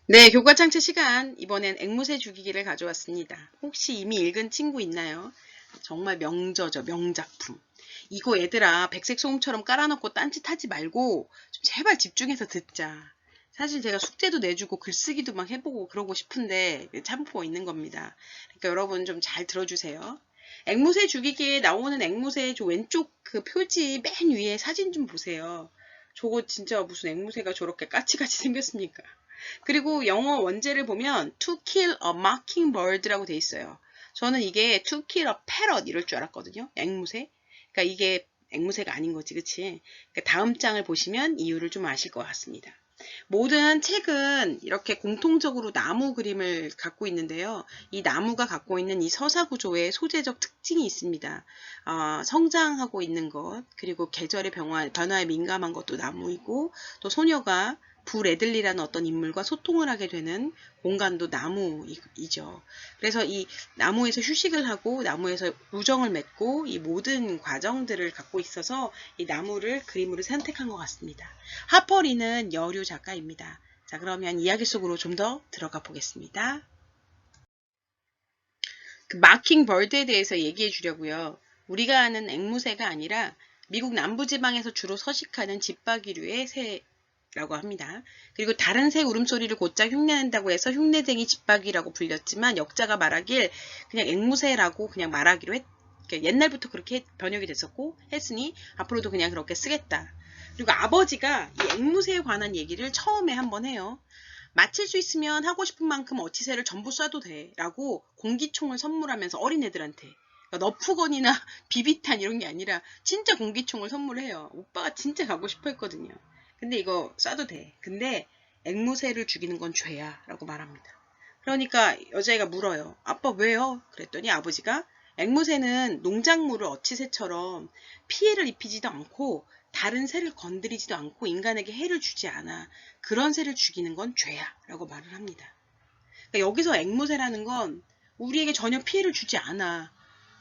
네, 교과 창제 시간. 이번엔 앵무새 죽이기를 가져왔습니다. 혹시 이미 읽은 친구 있나요? 정말 명저죠, 명작품. 이거 얘들아, 백색 소음처럼 깔아놓고 딴짓하지 말고 좀 제발 집중해서 듣자. 사실 제가 숙제도 내주고 글쓰기도 막 해보고 그러고 싶은데 참고 있는 겁니다. 그러니까 여러분 좀 잘 들어주세요. 앵무새 죽이기에 나오는 앵무새 저 왼쪽 그 표지 맨 위에 사진 좀 보세요. 저거 진짜 무슨 앵무새가 저렇게 까치같이 생겼습니까? 그리고 영어 원제를 보면 to kill a mockingbird라고 돼 있어요. 저는 이게 to kill a parrot 이럴 줄 알았거든요. 앵무새. 그러니까 이게 앵무새가 아닌 거지, 그치? 그러니까 다음 장을 보시면 이유를 좀 아실 것 같습니다. 모든 책은 이렇게 공통적으로 나무 그림을 갖고 있는데요. 이 나무가 갖고 있는 이 서사 구조의 소재적 특징이 있습니다. 성장하고 있는 것, 그리고 계절의 변화에 민감한 것도 나무이고, 또 소녀가 부레들리라는 어떤 인물과 소통을 하게 되는 공간도 나무이죠. 그래서 이 나무에서 휴식을 하고 나무에서 우정을 맺고 이 모든 과정들을 갖고 있어서 이 나무를 그림으로 선택한 것 같습니다. 하퍼리는 여류 작가입니다. 자, 그러면 이야기 속으로 좀 더 들어가 보겠습니다. 그 마킹 벌드에 대해서 얘기해 주려고요. 우리가 아는 앵무새가 아니라 미국 남부지방에서 주로 서식하는 집박이류의 새라고 합니다. 그리고 다른 새 울음소리를 곧잘 흉내낸다고 해서 흉내쟁이 집박이라고 불렸지만 역자가 말하길 그냥 앵무새라고 그냥 말하기로 옛날부터 그렇게 번역이 됐었고 했으니 앞으로도 그냥 그렇게 쓰겠다. 그리고 아버지가 이 앵무새에 관한 얘기를 처음에 한번 해요. 맞힐 수 있으면 하고 싶은 만큼 어치새를 전부 쏴도 돼 라고 공기총을 선물하면서 어린애들한테, 그러니까 너프건이나 비비탄 이런 게 아니라 진짜 공기총을 선물해요. 오빠가 진짜 가고 싶어 했거든요. 근데 이거 쏴도 돼. 근데 앵무새를 죽이는 건 죄야 라고 말합니다. 그러니까 여자애가 물어요. 아빠 왜요? 그랬더니 아버지가 앵무새는 농작물을 어치새처럼 피해를 입히지도 않고 다른 새를 건드리지도 않고 인간에게 해를 주지 않아. 그런 새를 죽이는 건 죄야 라고 말을 합니다. 그러니까 여기서 앵무새라는 건 우리에게 전혀 피해를 주지 않아.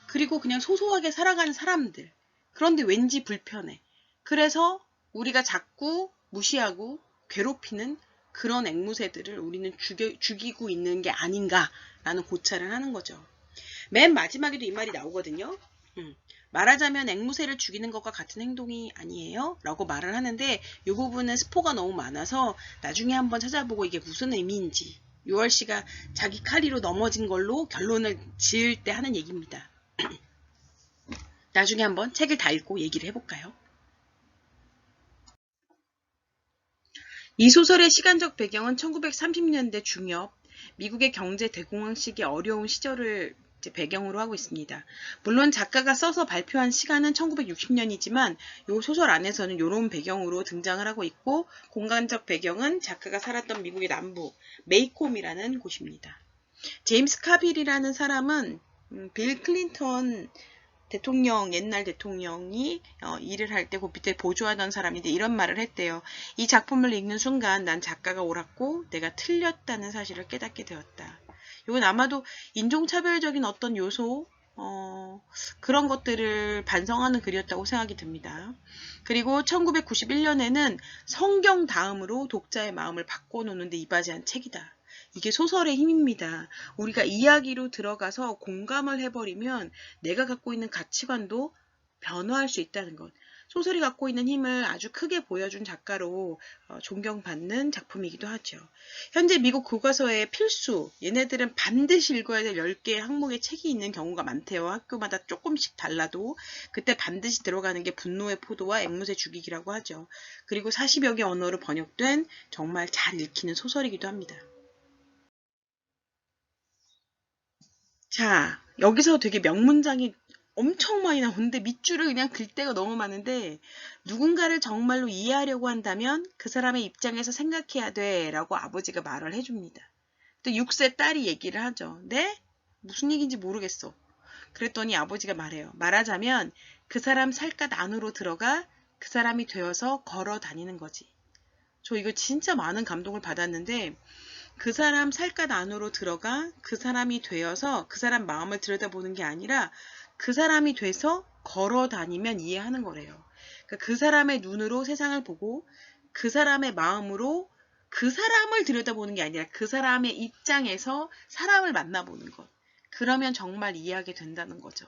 그리고 그냥 소소하게 살아가는 사람들. 그런데 왠지 불편해. 그래서 우리가 자꾸 무시하고 괴롭히는 그런 앵무새들을 우리는 죽이고 있는 게 아닌가라는 고찰을 하는 거죠. 맨 마지막에도 이 말이 나오거든요. 말하자면 앵무새를 죽이는 것과 같은 행동이 아니에요? 라고 말을 하는데 이 부분은 스포가 너무 많아서 나중에 한번 찾아보고 이게 무슨 의미인지 6월 씨가 자기 칼리로 넘어진 걸로 결론을 지을 때 하는 얘기입니다. 나중에 한번 책을 다 읽고 얘기를 해볼까요? 이 소설의 시간적 배경은 1930년대 중엽, 미국의 경제 대공황 시기 어려운 시절을 배경으로 하고 있습니다. 물론 작가가 써서 발표한 시간은 1960년이지만 이 소설 안에서는 이런 배경으로 등장을 하고 있고 공간적 배경은 작가가 살았던 미국의 남부 메이콤이라는 곳입니다. 제임스 카빌이라는 사람은 빌 클린턴 옛날 대통령이 일을 할 때 그 밑에 보조하던 사람인데 이런 말을 했대요. 이 작품을 읽는 순간 난 작가가 옳았고 내가 틀렸다는 사실을 깨닫게 되었다. 이건 아마도 인종차별적인 어떤 요소, 그런 것들을 반성하는 글이었다고 생각이 듭니다. 그리고 1991년에는 성경 다음으로 독자의 마음을 바꿔놓는데 이바지한 책이다. 이게 소설의 힘입니다. 우리가 이야기로 들어가서 공감을 해버리면 내가 갖고 있는 가치관도 변화할 수 있다는 것. 소설이 갖고 있는 힘을 아주 크게 보여준 작가로 존경받는 작품이기도 하죠. 현재 미국 교과서의 필수, 얘네들은 반드시 읽어야 될 10개의 항목의 책이 있는 경우가 많대요. 학교마다 조금씩 달라도 그때 반드시 들어가는 게 분노의 포도와 앵무새 죽이기라고 하죠. 그리고 40여 개 언어로 번역된 정말 잘 읽히는 소설이기도 합니다. 자, 여기서 되게 명문장이 엄청 많이 나오는데 밑줄을 그냥 글 때가 너무 많은데 누군가를 정말로 이해하려고 한다면 그 사람의 입장에서 생각해야 돼 라고 아버지가 말을 해줍니다. 또 6세 딸이 얘기를 하죠. 네? 무슨 얘기인지 모르겠어. 그랬더니 아버지가 말해요. 말하자면 그 사람 살갗 안으로 들어가 그 사람이 되어서 걸어 다니는 거지. 저 이거 진짜 많은 감동을 받았는데 그 사람 살갗 안으로 들어가 그 사람이 되어서 그 사람 마음을 들여다보는 게 아니라 그 사람이 돼서 걸어 다니면 이해하는 거래요. 그러니까 그 사람의 눈으로 세상을 보고 그 사람의 마음으로 그 사람을 들여다보는 게 아니라 그 사람의 입장에서 사람을 만나보는 것. 그러면 정말 이해하게 된다는 거죠.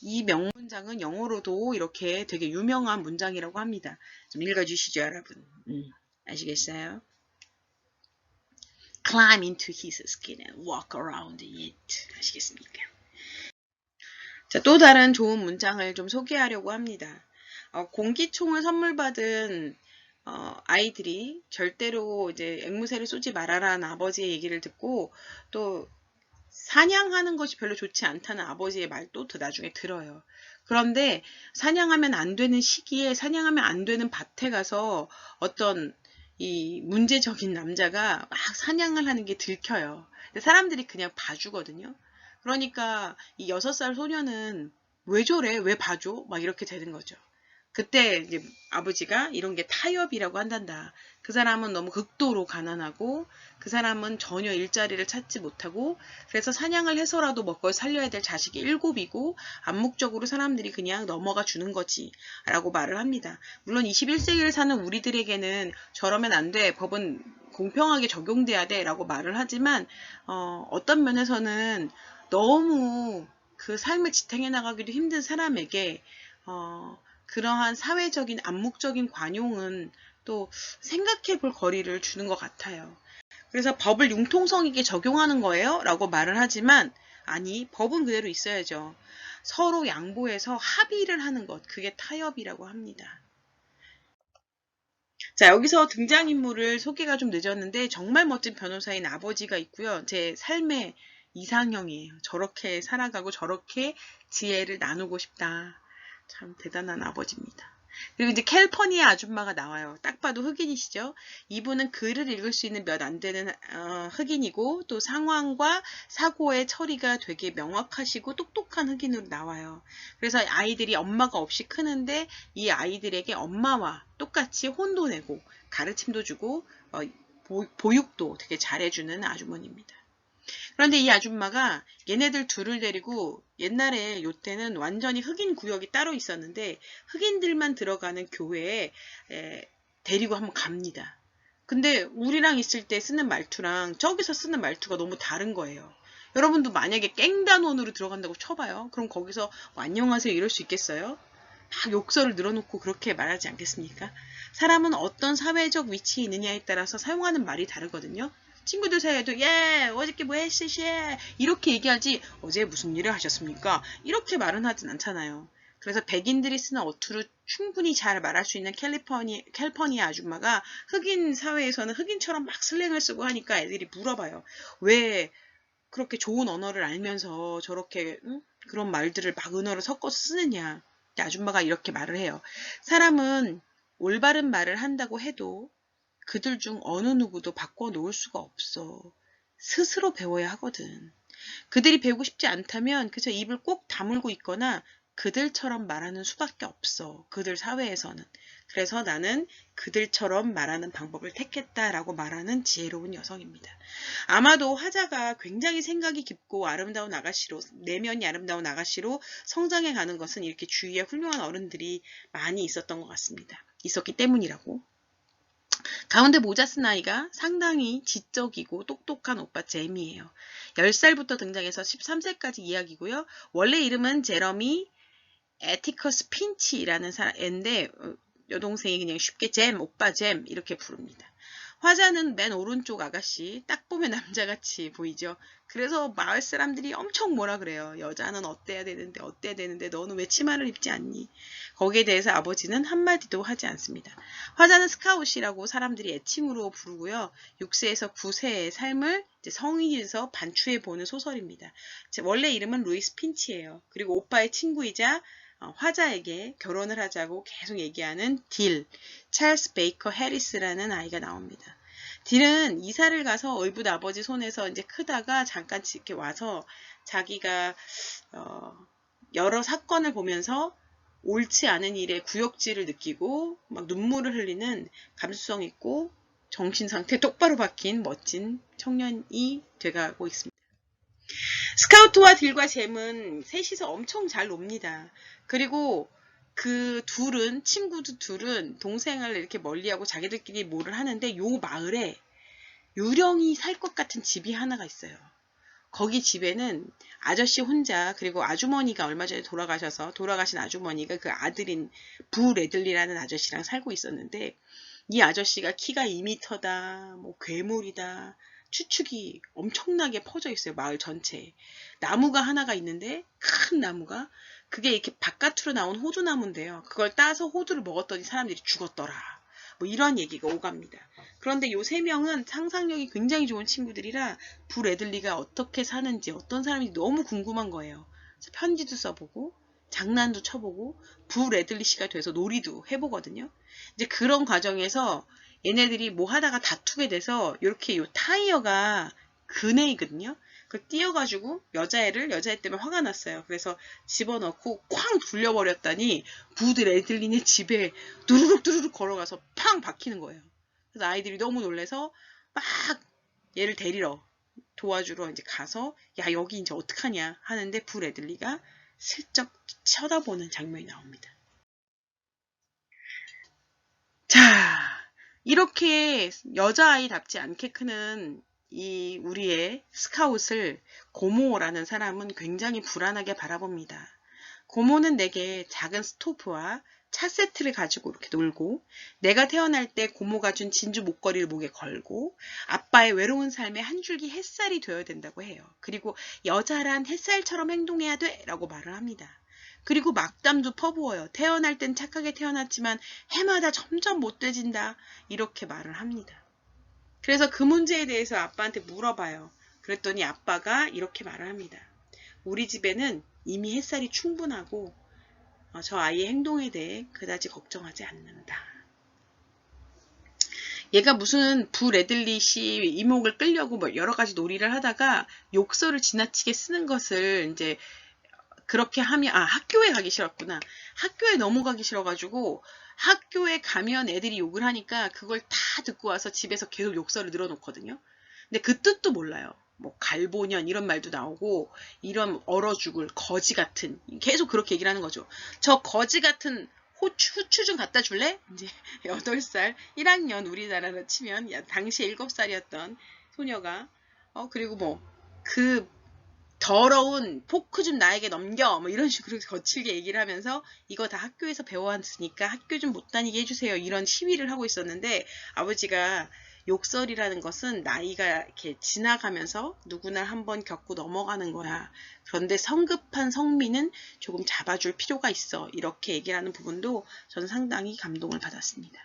이 명문장은 영어로도 이렇게 되게 유명한 문장이라고 합니다. 좀 읽어주시죠, 여러분. 아시겠어요? Climb into his skin and walk around it. 아시겠습니까? 자, 또 다른 좋은 문장을 좀 소개하려고 합니다. 공기총을 선물 받은 아이들이 절대로 이제 앵무새를 쏘지 말아라는 아버지의 얘기를 듣고 또 사냥하는 것이 별로 좋지 않다는 아버지의 말도 더 나중에 들어요. 그런데 사냥하면 안 되는 시기에 사냥하면 안 되는 밭에 가서 어떤 이 문제적인 남자가 막 사냥을 하는 게 들켜요. 사람들이 그냥 봐주거든요. 그러니까 이 6살 소녀는 왜 저래? 왜 봐줘? 막 이렇게 되는 거죠. 그때 이제 아버지가 이런 게 타협이라고 한단다. 그 사람은 너무 극도로 가난하고 그 사람은 전혀 일자리를 찾지 못하고 그래서 사냥을 해서라도 먹고 살려야 될 자식이 7이고 암묵적으로 사람들이 그냥 넘어가 주는 거지 라고 말을 합니다. 물론 21세기를 사는 우리들에게는 저러면 안 돼. 법은 공평하게 적용돼야 돼 라고 말을 하지만 어떤 면에서는 너무 그 삶을 지탱해 나가기도 힘든 사람에게 그러한 사회적인 암묵적인 관용은 또 생각해 볼 거리를 주는 것 같아요. 그래서 법을 융통성 있게 적용하는 거예요? 라고 말을 하지만 아니, 법은 그대로 있어야죠. 서로 양보해서 합의를 하는 것, 그게 타협이라고 합니다. 자, 여기서 등장인물을 소개가 좀 늦었는데 정말 멋진 변호사인 아버지가 있고요. 제 삶의 이상형이에요. 저렇게 살아가고 저렇게 지혜를 나누고 싶다. 참 대단한 아버지입니다. 그리고 이제 캘퍼니아 아줌마가 나와요. 딱 봐도 흑인이시죠. 이분은 글을 읽을 수 있는 몇 안 되는 흑인이고 또 상황과 사고의 처리가 되게 명확하시고 똑똑한 흑인으로 나와요. 그래서 아이들이 엄마가 없이 크는데 이 아이들에게 엄마와 똑같이 혼도 내고 가르침도 주고 보육도 되게 잘해주는 아주머니입니다. 그런데 이 아줌마가 얘네들 둘을 데리고 옛날에 요때는 완전히 흑인 구역이 따로 있었는데 흑인들만 들어가는 교회에 데리고 한번 갑니다. 근데 우리랑 있을 때 쓰는 말투랑 저기서 쓰는 말투가 너무 다른 거예요. 여러분도 만약에 깽단원으로 들어간다고 쳐봐요. 그럼 거기서 안녕하세요 이럴 수 있겠어요? 막 욕설을 늘어놓고 그렇게 말하지 않겠습니까? 사람은 어떤 사회적 위치에 있느냐에 따라서 사용하는 말이 다르거든요. 친구들 사이에도 어저께 뭐 했으시에 이렇게 얘기하지 어제 무슨 일을 하셨습니까? 이렇게 말은 하진 않잖아요. 그래서 백인들이 쓰는 어투로 충분히 잘 말할 수 있는 캘퍼니아 아줌마가 흑인 사회에서는 흑인처럼 막 슬랭을 쓰고 하니까 애들이 물어봐요. 왜 그렇게 좋은 언어를 알면서 저렇게 그런 말들을 막 은어를 섞어서 쓰느냐. 아줌마가 이렇게 말을 해요. 사람은 올바른 말을 한다고 해도 그들 중 어느 누구도 바꿔놓을 수가 없어. 스스로 배워야 하거든. 그들이 배우고 싶지 않다면 그저 입을 꼭 다물고 있거나 그들처럼 말하는 수밖에 없어. 그들 사회에서는. 그래서 나는 그들처럼 말하는 방법을 택했다라고 말하는 지혜로운 여성입니다. 아마도 화자가 굉장히 생각이 깊고 아름다운 아가씨로, 내면이 아름다운 아가씨로 성장해 가는 것은 이렇게 주위에 훌륭한 어른들이 많이 있었던 것 같습니다. 있었기 때문이라고. 가운데 모자 쓴 아이가 상당히 지적이고 똑똑한 오빠 제미예요. 10살부터 등장해서 13세까지 이야기고요. 원래 이름은 제러미 에티커스 핀치라는 사람인데 여동생이 그냥 쉽게 잼, 오빠 잼 이렇게 부릅니다. 화자는 맨 오른쪽 아가씨, 딱 보면 남자같이 보이죠. 그래서 마을 사람들이 엄청 뭐라 그래요. 여자는 어때야 되는데 너는 왜 치마를 입지 않니? 거기에 대해서 아버지는 한마디도 하지 않습니다. 화자는 스카웃이라고 사람들이 애칭으로 부르고요. 6세에서 9세의 삶을 이제 성인에서 반추해보는 소설입니다. 원래 이름은 루이스 핀치예요. 그리고 오빠의 친구이자 화자에게 결혼을 하자고 계속 얘기하는 딜, 찰스 베이커 해리스라는 아이가 나옵니다. 딜은 이사를 가서 얼붓 아버지 손에서 이제 크다가 잠깐 이렇게 와서 자기가 여러 사건을 보면서 옳지 않은 일에 구역질을 느끼고 막 눈물을 흘리는 감수성 있고 정신 상태 똑바로 박힌 멋진 청년이 돼가고 있습니다. 스카우트와 딜과 잼은 셋이서 엄청 잘 놉니다. 그리고 그 둘은, 친구들 둘은 동생을 이렇게 멀리하고 자기들끼리 뭐를 하는데, 요 마을에 유령이 살 것 같은 집이 하나가 있어요. 거기 집에는 아저씨 혼자, 그리고 아주머니가 얼마 전에 돌아가신 아주머니가 그 아들인 부 레들리라는 아저씨랑 살고 있었는데, 이 아저씨가 키가 2m다, 뭐 괴물이다, 추측이 엄청나게 퍼져 있어요. 마을 전체에. 나무가 하나가 있는데, 큰 나무가, 그게 이렇게 바깥으로 나온 호두나무인데요. 그걸 따서 호두를 먹었더니 사람들이 죽었더라. 뭐 이런 얘기가 오갑니다. 그런데 요 세 명은 상상력이 굉장히 좋은 친구들이라 부 레들리가 어떻게 사는지, 어떤 사람인지 너무 궁금한 거예요. 그래서 편지도 써보고 장난도 쳐보고 부 레들리 씨가 돼서 놀이도 해보거든요. 이제 그런 과정에서 얘네들이 뭐 하다가 다투게 돼서 이렇게 요 타이어가 그네이거든요. 그걸 띄어가지고 여자애 때문에 화가 났어요. 그래서 집어넣고 쾅 돌려버렸더니 부드 레들린의 집에 누르륵 걸어가서 팡 박히는 거예요. 그래서 아이들이 너무 놀래서 막 얘를 데리러 도와주러 이제 가서 야 여기 이제 어떡하냐 하는데 부 레들리가 슬쩍 쳐다보는 장면이 나옵니다. 자, 이렇게 여자아이답지 않게 크는 이 우리의 스카웃을 고모라는 사람은 굉장히 불안하게 바라봅니다. 고모는 내게 작은 스토브와 차 세트를 가지고 이렇게 놀고, 내가 태어날 때 고모가 준 진주 목걸이를 목에 걸고, 아빠의 외로운 삶에 한 줄기 햇살이 되어야 된다고 해요. 그리고 여자란 햇살처럼 행동해야 돼 라고 말을 합니다. 그리고 막담도 퍼부어요. 태어날 땐 착하게 태어났지만 해마다 점점 못돼진다. 이렇게 말을 합니다. 그래서 그 문제에 대해서 아빠한테 물어봐요. 그랬더니 아빠가 이렇게 말을 합니다. 우리 집에는 이미 햇살이 충분하고 저 아이의 행동에 대해 그다지 걱정하지 않는다. 얘가 무슨 부 레들리 씨 이목을 끌려고 뭐 여러 가지 놀이를 하다가 욕설을 지나치게 쓰는 것을 이제 그렇게 하면 학교에 가기 싫었구나. 학교에 넘어가기 싫어가지고 학교에 가면 애들이 욕을 하니까 그걸 다 듣고 와서 집에서 계속 욕설을 늘어놓거든요. 근데 그 뜻도 몰라요. 뭐 갈보년 이런 말도 나오고 이런 얼어 죽을 거지 같은 계속 그렇게 얘기를 하는 거죠. 저 거지 같은 후추 좀 갖다 줄래? 이제 8살 1학년 우리나라로 치면 당시에 7살이었던 소녀가 그리고 뭐 그 더러운 포크 좀 나에게 넘겨 뭐 이런 식으로 거칠게 얘기를 하면서 이거 다 학교에서 배워왔으니까 학교 좀 못 다니게 해주세요 이런 시위를 하고 있었는데 아버지가 욕설이라는 것은 나이가 이렇게 지나가면서 누구나 한번 겪고 넘어가는 거야. 그런데 성급한 성미는 조금 잡아줄 필요가 있어. 이렇게 얘기를 하는 부분도 저는 상당히 감동을 받았습니다.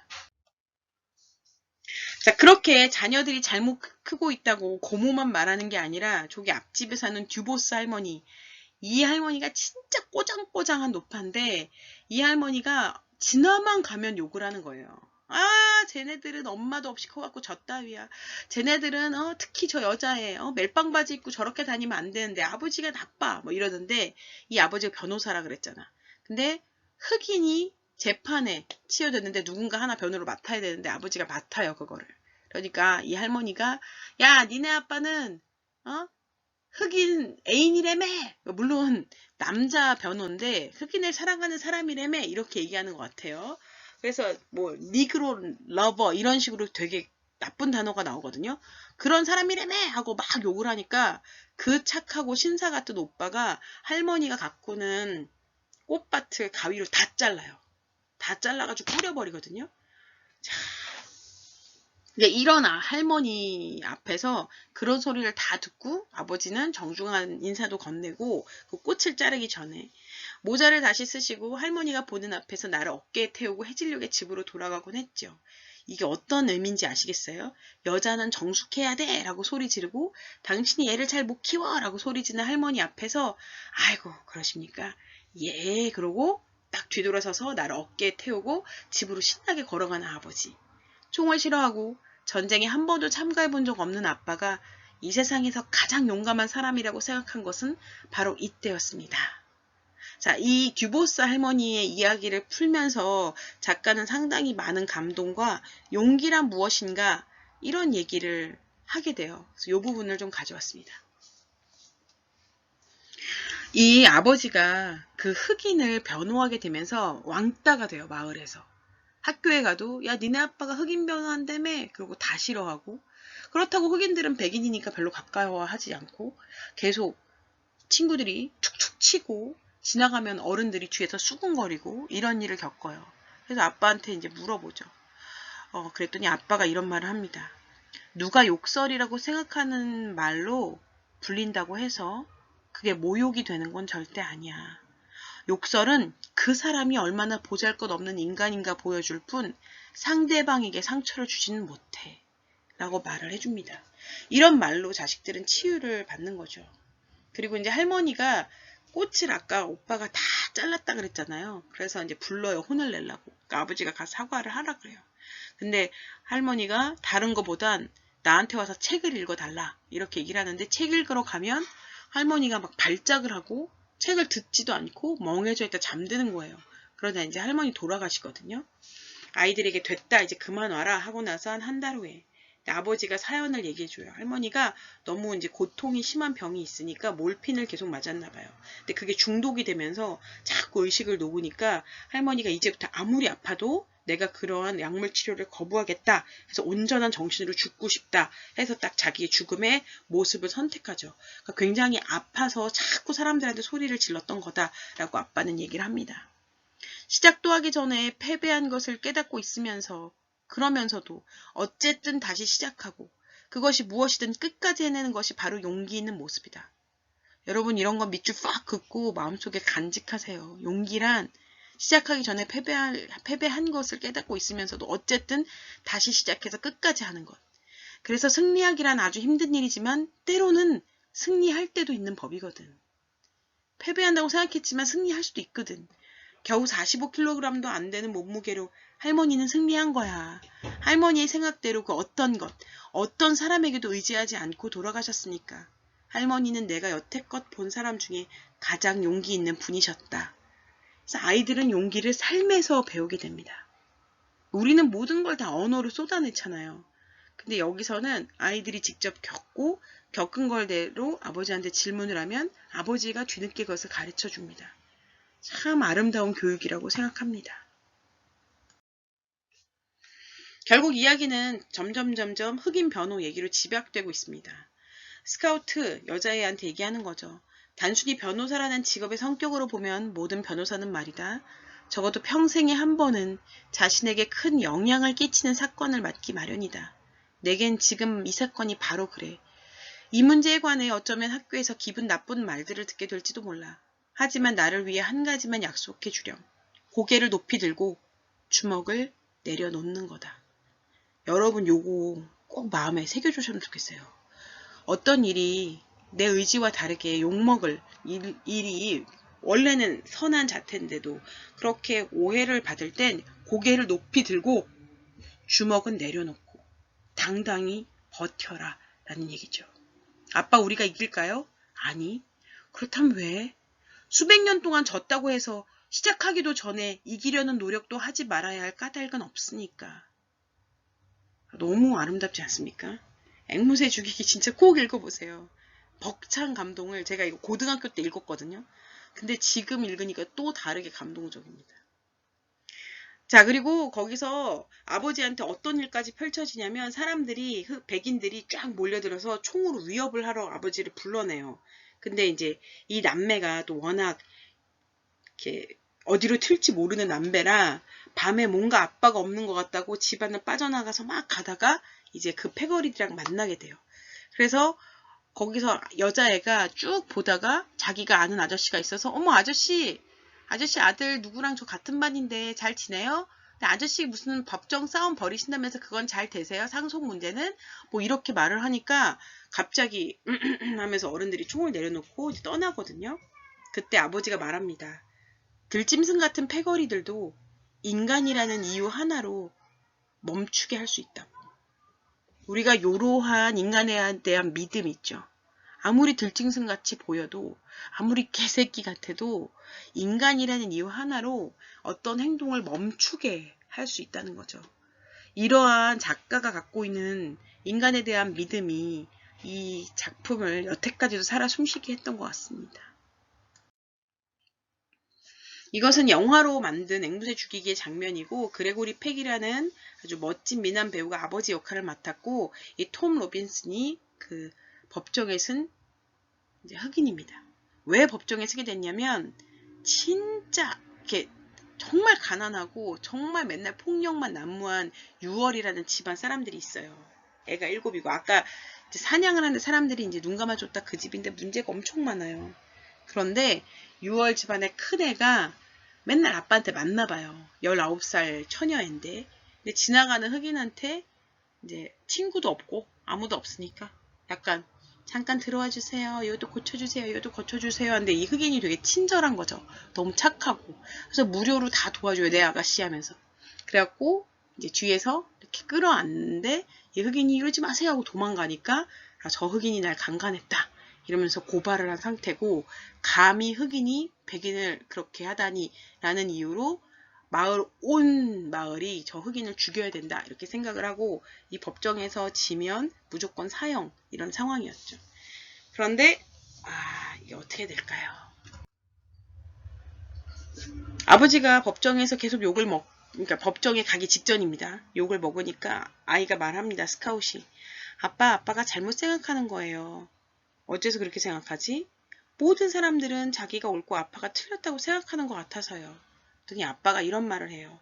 자, 그렇게 자녀들이 잘못 크고 있다고 고모만 말하는 게 아니라 저기 앞집에 사는 듀보스 할머니, 이 할머니가 진짜 꼬장꼬장한 노파인데 이 할머니가 지나만 가면 욕을 하는 거예요. 쟤네들은 엄마도 없이 커갖고 저 따위야. 쟤네들은 특히 저 여자애 멜빵 바지 입고 저렇게 다니면 안 되는데 아버지가 나빠 뭐 이러던데 이 아버지가 변호사라 그랬잖아. 근데 흑인이 재판에 치여졌는데 누군가 하나 변호를 맡아야 되는데 아버지가 맡아요 그거를. 그러니까 이 할머니가 야 니네 아빠는 흑인 애인이라며 물론 남자 변호인데 흑인을 사랑하는 사람이라며 이렇게 얘기하는 것 같아요. 그래서 뭐 니그로 러버 이런 식으로 되게 나쁜 단어가 나오거든요. 그런 사람이라며 하고 막 욕을 하니까 그 착하고 신사 같은 오빠가 할머니가 갖고는 꽃밭을 가위로 다 잘라요. 다 잘라가지고 뿌려버리거든요. 자, 이런 할머니 앞에서 그런 소리를 다 듣고 아버지는 정중한 인사도 건네고 그 꽃을 자르기 전에 모자를 다시 쓰시고 할머니가 보는 앞에서 나를 어깨에 태우고 해질녘에 집으로 돌아가곤 했죠. 이게 어떤 의미인지 아시겠어요? 여자는 정숙해야 돼 라고 소리 지르고 당신이 애를 잘 못 키워 라고 소리 지르는 할머니 앞에서 아이고 그러십니까? 예 그러고 딱 뒤돌아서서 나를 어깨에 태우고 집으로 신나게 걸어가는 아버지. 총을 싫어하고 전쟁에 한 번도 참가해 본 적 없는 아빠가 이 세상에서 가장 용감한 사람이라고 생각한 것은 바로 이때였습니다. 자, 이 듀보스 할머니의 이야기를 풀면서 작가는 상당히 많은 감동과 용기란 무엇인가 이런 얘기를 하게 돼요. 그래서 이 부분을 좀 가져왔습니다. 이 아버지가 그 흑인을 변호하게 되면서 왕따가 돼요, 마을에서. 학교에 가도 야 니네 아빠가 흑인 변호한다며 그러고 다 싫어하고, 그렇다고 흑인들은 백인이니까 별로 가까워하지 않고 계속 친구들이 툭툭 치고 지나가면 어른들이 뒤에서 수군거리고 이런 일을 겪어요. 그래서 아빠한테 이제 물어보죠. 그랬더니 아빠가 이런 말을 합니다. 누가 욕설이라고 생각하는 말로 불린다고 해서 그게 모욕이 되는 건 절대 아니야. 욕설은 그 사람이 얼마나 보잘것없는 인간인가 보여줄 뿐 상대방에게 상처를 주지는 못해. 라고 말을 해줍니다. 이런 말로 자식들은 치유를 받는 거죠. 그리고 이제 할머니가 꽃을 아까 오빠가 다 잘랐다 그랬잖아요. 그래서 이제 불러요. 혼을 내려고. 그러니까 아버지가 가서 사과를 하라 그래요. 근데 할머니가 다른 거보단 나한테 와서 책을 읽어달라 이렇게 얘기를 하는데, 책 읽으러 가면 할머니가 막 발작을 하고 책을 듣지도 않고 멍해져 있다 잠드는 거예요. 그러다 이제 할머니 돌아가시거든요. 아이들에게 됐다 이제 그만 와라 하고 나서 한 달 후에 아버지가 사연을 얘기해줘요. 할머니가 너무 이제 고통이 심한 병이 있으니까 몰핀을 계속 맞았나 봐요. 근데 그게 중독이 되면서 자꾸 의식을 놓으니까 할머니가 이제부터 아무리 아파도 내가 그러한 약물 치료를 거부하겠다 해서 온전한 정신으로 죽고 싶다 해서 딱 자기의 죽음의 모습을 선택하죠. 그러니까 굉장히 아파서 자꾸 사람들한테 소리를 질렀던 거다라고 아빠는 얘기를 합니다. 시작도 하기 전에 패배한 것을 깨닫고 있으면서, 그러면서도 어쨌든 다시 시작하고 그것이 무엇이든 끝까지 해내는 것이 바로 용기 있는 모습이다. 여러분 이런 건 밑줄 팍 긋고 마음속에 간직하세요. 용기란 시작하기 전에 패배한 것을 깨닫고 있으면서도 어쨌든 다시 시작해서 끝까지 하는 것. 그래서 승리하기란 아주 힘든 일이지만 때로는 승리할 때도 있는 법이거든. 패배한다고 생각했지만 승리할 수도 있거든. 겨우 45kg도 안 되는 몸무게로 할머니는 승리한 거야. 할머니의 생각대로 그 어떤 것, 어떤 사람에게도 의지하지 않고 돌아가셨으니까. 할머니는 내가 여태껏 본 사람 중에 가장 용기 있는 분이셨다. 그래서 아이들은 용기를 삶에서 배우게 됩니다. 우리는 모든 걸 다 언어로 쏟아내잖아요. 근데 여기서는 아이들이 직접 겪은 걸대로 아버지한테 질문을 하면 아버지가 뒤늦게 그것을 가르쳐 줍니다. 참 아름다운 교육이라고 생각합니다. 결국 이야기는 점점 흑인 변호 얘기로 집약되고 있습니다. 스카우트 여자애한테 얘기하는 거죠. 단순히 변호사라는 직업의 성격으로 보면 모든 변호사는 말이다. 적어도 평생에 한 번은 자신에게 큰 영향을 끼치는 사건을 맡기 마련이다. 내겐 지금 이 사건이 바로 그래. 이 문제에 관해 어쩌면 학교에서 기분 나쁜 말들을 듣게 될지도 몰라. 하지만 나를 위해 한 가지만 약속해 주렴. 고개를 높이 들고 주먹을 내려놓는 거다. 여러분 요거 꼭 마음에 새겨주셨으면 좋겠어요. 어떤 일이 내 의지와 다르게 욕먹을 일이 원래는 선한 자태인데도 그렇게 오해를 받을 땐 고개를 높이 들고 주먹은 내려놓고 당당히 버텨라 라는 얘기죠. 아빠 우리가 이길까요? 아니. 그렇다면 왜? 수백 년 동안 졌다고 해서 시작하기도 전에 이기려는 노력도 하지 말아야 할 까닭은 없으니까. 너무 아름답지 않습니까? 앵무새 죽이기 진짜 꼭 읽어보세요. 벅찬 감동을 제가 이거 고등학교 때 읽었거든요. 근데 지금 읽으니까 또 다르게 감동적입니다. 자, 그리고 거기서 아버지한테 어떤 일까지 펼쳐지냐면 사람들이 백인들이 쫙 몰려들어서 총으로 위협을 하러 아버지를 불러내요. 근데 이제 이 남매가 또 워낙 이렇게 어디로 튈지 모르는 남매라 밤에 뭔가 압박 없는 것 같다고 집안을 빠져나가서 막 가다가 이제 그 패거리들이랑 만나게 돼요. 그래서 거기서 여자애가 쭉 보다가 자기가 아는 아저씨가 있어서 어머 아저씨 아들 누구랑 저 같은 반인데 잘 지내요? 근데 아저씨 무슨 법정 싸움 벌이신다면서 그건 잘 되세요? 상속 문제는? 뭐 이렇게 말을 하니까 갑자기 하면서 어른들이 총을 내려놓고 이제 떠나거든요. 그때 아버지가 말합니다. 들짐승 같은 패거리들도 인간이라는 이유 하나로 멈추게 할 수 있다고. 우리가 요로한 인간에 대한 믿음 있죠. 아무리 들짐승같이 보여도 아무리 개새끼 같아도 인간이라는 이유 하나로 어떤 행동을 멈추게 할 수 있다는 거죠. 이러한 작가가 갖고 있는 인간에 대한 믿음이 이 작품을 여태까지도 살아 숨쉬게 했던 것 같습니다. 이것은 영화로 만든 앵무새 죽이기의 장면이고 그레고리 팩이라는 아주 멋진 미남 배우가 아버지 역할을 맡았고 이 톰 로빈슨이 그 법정에 쓴 이제 흑인입니다. 왜 법정에 쓰게 됐냐면 진짜 이렇게 정말 가난하고 정말 맨날 폭력만 난무한 유월이라는 집안 사람들이 있어요. 애가 7이고 아까 이제 사냥을 하는 사람들이 이제 눈 감아줬다 그 집인데 문제가 엄청 많아요. 그런데 유월 집안의 큰 애가 맨날 아빠한테 맞나봐요. 19살 처녀인데 근데 지나가는 흑인한테 이제 친구도 없고 아무도 없으니까 약간 잠깐 들어와 주세요. 이것도 고쳐주세요. 이것도 고쳐주세요. 근데 이 흑인이 되게 친절한 거죠. 너무 착하고. 그래서 무료로 다 도와줘요. 내 아가씨 하면서. 그래갖고 이제 뒤에서 이렇게 끌어안는데 이 흑인이 이러지 마세요 하고 도망가니까 아, 저 흑인이 날 강간했다. 이러면서 고발을 한 상태고 감히 흑인이 백인을 그렇게 하다니 라는 이유로 온 마을이 저 흑인을 죽여야 된다 이렇게 생각을 하고 이 법정에서 지면 무조건 사형 이런 상황이었죠. 그런데 이게 어떻게 될까요? 아버지가 법정에서 계속 그러니까 법정에 가기 직전입니다. 욕을 먹으니까 아이가 말합니다. 스카웃이 아빠가 잘못 생각하는 거예요. 어째서 그렇게 생각하지? 모든 사람들은 자기가 옳고 아빠가 틀렸다고 생각하는 것 같아서요. 그랬더니 아빠가 이런 말을 해요.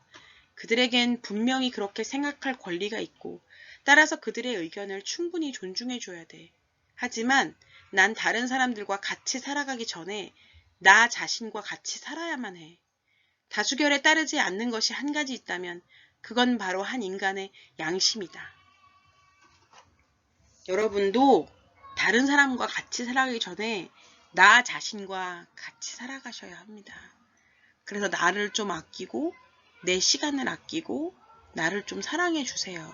그들에겐 분명히 그렇게 생각할 권리가 있고 따라서 그들의 의견을 충분히 존중해줘야 돼. 하지만 난 다른 사람들과 같이 살아가기 전에 나 자신과 같이 살아야만 해. 다수결에 따르지 않는 것이 한 가지 있다면 그건 바로 한 인간의 양심이다. 여러분도 다른 사람과 같이 살아가기 전에 나 자신과 같이 살아가셔야 합니다. 그래서 나를 좀 아끼고 내 시간을 아끼고 나를 좀 사랑해 주세요.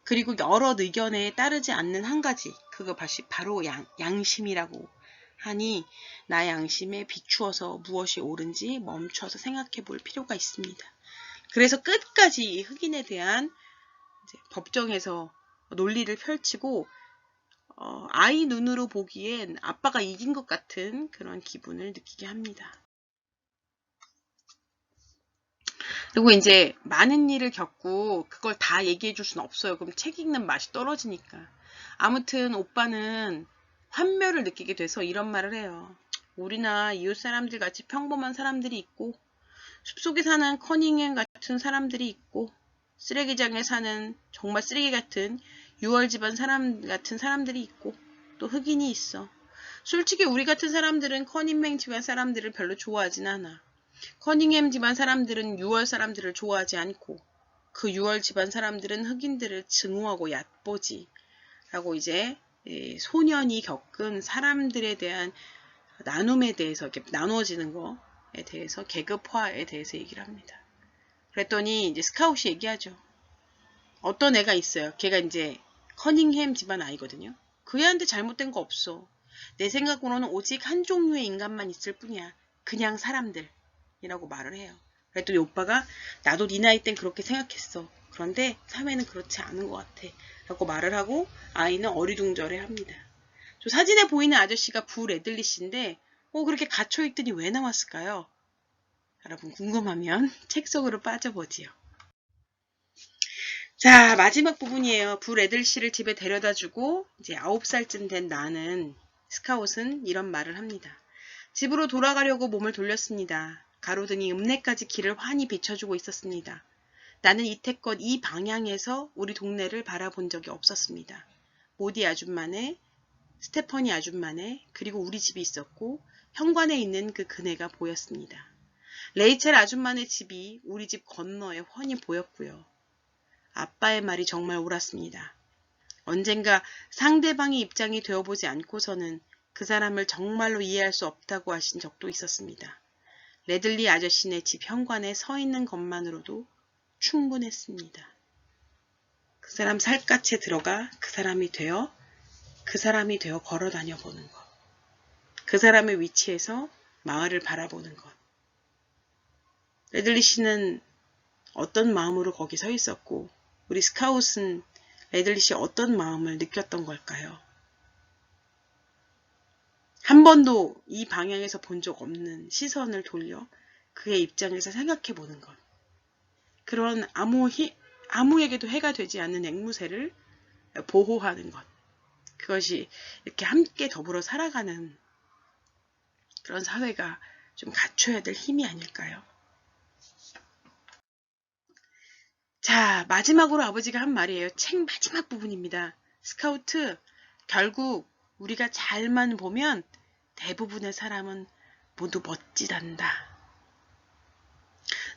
그리고 여러 의견에 따르지 않는 한 가지 그거 바로 양심이라고 하니 나의 양심에 비추어서 무엇이 옳은지 멈춰서 생각해 볼 필요가 있습니다. 그래서 끝까지 이 흑인에 대한 이제 법정에서 논리를 펼치고 아이 눈으로 보기엔 아빠가 이긴 것 같은 그런 기분을 느끼게 합니다. 그리고 이제 많은 일을 겪고 그걸 다 얘기해 줄 수는 없어요. 그럼 책 읽는 맛이 떨어지니까. 아무튼 오빠는 환멸을 느끼게 돼서 이런 말을 해요. 우리나 이웃 사람들 같이 평범한 사람들이 있고 숲속에 사는 커닝햄 같은 사람들이 있고 쓰레기장에 사는 정말 쓰레기 같은 유월 집안 사람 같은 사람들이 있고 또 흑인이 있어. 솔직히 우리 같은 사람들은 커닝햄 집안 사람들을 별로 좋아하진 않아. 커닝햄 집안 사람들은 유월 사람들을 좋아하지 않고 그 유월 집안 사람들은 흑인들을 증오하고 얕보지 라고 이제 소년이 겪은 사람들에 대한 나눔에 대해서 이렇게 나누어지는 거에 대해서 계급화에 대해서 얘기를 합니다. 그랬더니 이제 스카웃이 얘기하죠. 어떤 애가 있어요. 걔가 이제 커닝햄 집안 아이거든요. 그 애한테 잘못된 거 없어. 내 생각으로는 오직 한 종류의 인간만 있을 뿐이야. 그냥 사람들. 이라고 말을 해요. 그랬더니 오빠가 나도 네 나이 땐 그렇게 생각했어. 그런데 사회는 그렇지 않은 것 같아. 라고 말을 하고 아이는 어리둥절해 합니다. 저 사진에 보이는 아저씨가 부 레들리씨인데 그렇게 갇혀있더니 왜 나왔을까요? 여러분 궁금하면 책 속으로 빠져보지요. 자, 마지막 부분이에요. 부 레들리씨를 집에 데려다주고 이제 9살쯤 된 나는 스카웃은 이런 말을 합니다. 집으로 돌아가려고 몸을 돌렸습니다. 가로등이 읍내까지 길을 환히 비춰주고 있었습니다. 나는 이태껏 이 방향에서 우리 동네를 바라본 적이 없었습니다. 모디 아줌마네, 스테퍼니 아줌마네, 그리고 우리 집이 있었고 현관에 있는 그 그네가 보였습니다. 레이첼 아줌마네 집이 우리 집 건너에 훤히 보였고요. 아빠의 말이 정말 옳았습니다. 언젠가 상대방의 입장이 되어보지 않고서는 그 사람을 정말로 이해할 수 없다고 하신 적도 있었습니다. 레들리 아저씨네 집 현관에 서 있는 것만으로도 충분했습니다. 그 사람 살갗에 들어가 그 사람이 되어 걸어 다녀 보는 것. 그 사람의 위치에서 마을을 바라보는 것. 레들리 씨는 어떤 마음으로 거기 서 있었고 우리 스카웃은 레들리 씨 어떤 마음을 느꼈던 걸까요? 한 번도 이 방향에서 본 적 없는 시선을 돌려 그의 입장에서 생각해 보는 것. 그런 아무에게도 해가 되지 않는 앵무새를 보호하는 것. 그것이 이렇게 함께 더불어 살아가는 그런 사회가 좀 갖춰야 될 힘이 아닐까요? 자, 마지막으로 아버지가 한 말이에요. 책 마지막 부분입니다. 스카우트, 결국 우리가 잘만 보면 대부분의 사람은 모두 멋지단다.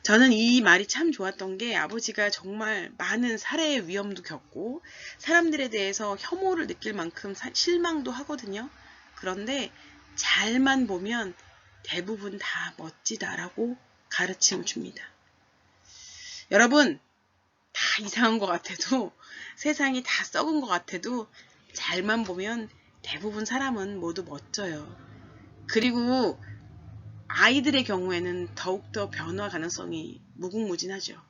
저는 이 말이 참 좋았던 게 아버지가 정말 많은 살해의 위험도 겪고 사람들에 대해서 혐오를 느낄 만큼 실망도 하거든요. 그런데 잘만 보면 대부분 다 멋지다라고 가르침을 줍니다. 여러분, 다 이상한 것 같아도 세상이 다 썩은 것 같아도 잘만 보면 대부분 사람은 모두 멋져요. 그리고 아이들의 경우에는 더욱더 변화 가능성이 무궁무진하죠.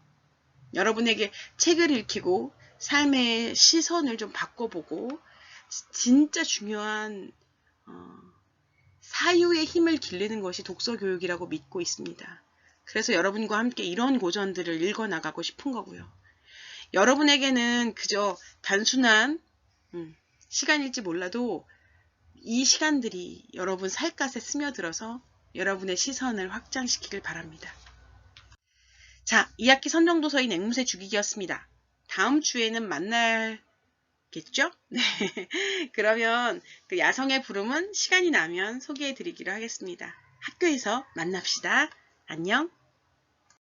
여러분에게 책을 읽히고 삶의 시선을 좀 바꿔보고 진짜 중요한 사유의 힘을 기르는 것이 독서교육이라고 믿고 있습니다. 그래서 여러분과 함께 이런 고전들을 읽어나가고 싶은 거고요. 여러분에게는 그저 단순한 시간일지 몰라도 이 시간들이 여러분 살갗에 스며들어서 여러분의 시선을 확장시키길 바랍니다. 자, 2학기 선정도서인 앵무새 죽이기였습니다. 다음 주에는 만나겠죠? 네. 그러면 그 야성의 부름은 시간이 나면 소개해 드리기로 하겠습니다. 학교에서 만납시다. 안녕.